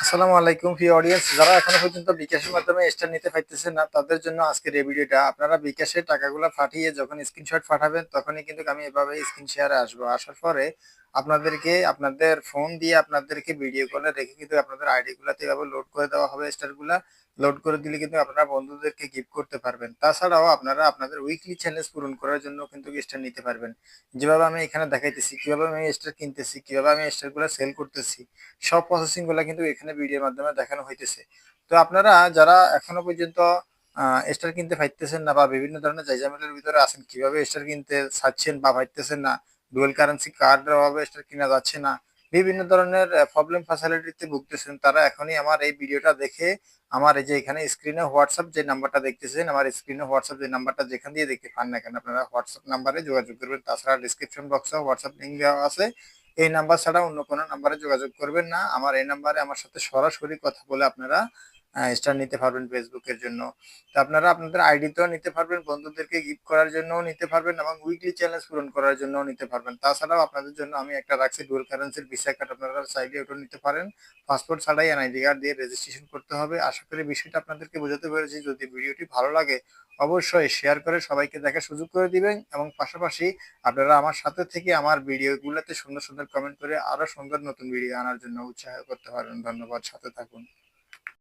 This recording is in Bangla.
আসসালামু আলাইকুম প্রিয় অডিয়েন্স, যারা এখনো পর্যন্ত বিকাশের মাধ্যমে স্টার নিতে পারতেছেন না তাদের জন্য আজকের এই ভিডিওটা। আপনারা বিকাশে টাকাগুলো পাঠিয়ে যখন স্ক্রিনশট পাঠাবেন তখনই কিন্তু আমি এভাবে স্ক্রিন শেয়ারে আসবো। আসার পরে আপনাদেরকে আপনাদের ফোন দিয়ে আপনাদেরকে ভিডিও কলে রেখে কিন্তু আপনাদের আইডি গুলাতে এভাবে লোড করে দেওয়া হবে। স্টারগুলা লোড করে দিলে কিন্তু আপনারা বন্ধুদেরকে গিফট করতে পারবেন। তাছাড়াও আপনারা আপনাদের উইকলি চ্যালেঞ্জ পূরণ করার জন্য কিন্তু স্টার নিতে পারবেন। যেভাবে আমি এখানে দেখাইতেছি কিভাবে আমি স্টার কিনতেছি, কিভাবে আমি স্টারগুলো সেল করতেছি, সব প্রসেসিং গুলা কিন্তু এখানে ভিডিওর মাধ্যমে দেখানো হইতেছে। তো আপনারা যারা এখনো পর্যন্ত স্টার কিনতে পাইতেছেন না বা বিভিন্ন ধরনের জাইজামেলের ভিতরে আছেন, কিভাবে স্টার কিনতে চাচ্ছেন বা পাইতেছেন না, ডুয়াল কারেন্সি কার্ডের অভাবে স্টার কিনা যাচ্ছে না, বিভিন্ন ধরনের প্রবলেম ফ্যাসিলিটিতে ভুগতেছেন, তারা এখনই আমার এই ভিডিওটা দেখে আমার এই যে এখানে স্ক্রিনে হোয়াটসঅ্যাপ যে নাম্বারটা দেখতেছেন, আমার স্ক্রিনে হোয়াটসঅ্যাপ যে নাম্বারটা যেখান দিয়ে দেখতে পান না কেন আপনারা হোয়াটসঅ্যাপ নাম্বারে যোগাযোগ করবেন। তাছাড়া ডিসক্রিপশন বক্সে হোয়াটসঅ্যাপ লিঙ্ক দেওয়া আছে। এই নাম্বার ছাড়া অন্য কোনো নাম্বারে যোগাযোগ করবেন না। আমার এই নাম্বারে আমার সাথে সরাসরি কথা বলে আপনারা স্টার নিতে পারবেন ফেসবুকের জন্য। তো আপনারা আপনাদের আইডিতেও নিতে পারবেন, বন্ধুদেরকে গিফট করার জন্যও নিতে পারবেন এবং উইকলি চ্যালেঞ্জ পূরণ করার জন্যও নিতে পারবেন। তাছাড়াও আপনাদের জন্য আমি একটা রাখছি ডুয়াল কারেন্সির ভিসা কার্ড, আপনারা চাইলে ওটা নিতে পারেন। পাসপোর্ট ছাড়াই এনআইডি কার্ড দিয়ে রেজিস্ট্রেশন করতে হবে। আশা করি বিষয়টা আপনাদেরকে বোঝাতে পেরেছি। যদি ভিডিওটি ভালো লাগে অবশ্যই শেয়ার করে সবাইকে দেখার সুযোগ করে দিবেন এবং পাশাপাশি আপনারা আমার সাথে থেকে আমার ভিডিওগুলোতে সুন্দর সুন্দর কমেন্ট করে আরো সুন্দর নতুন ভিডিও আনার জন্য উৎসাহ করতে পারেন। ধন্যবাদ, সাথে থাকুন।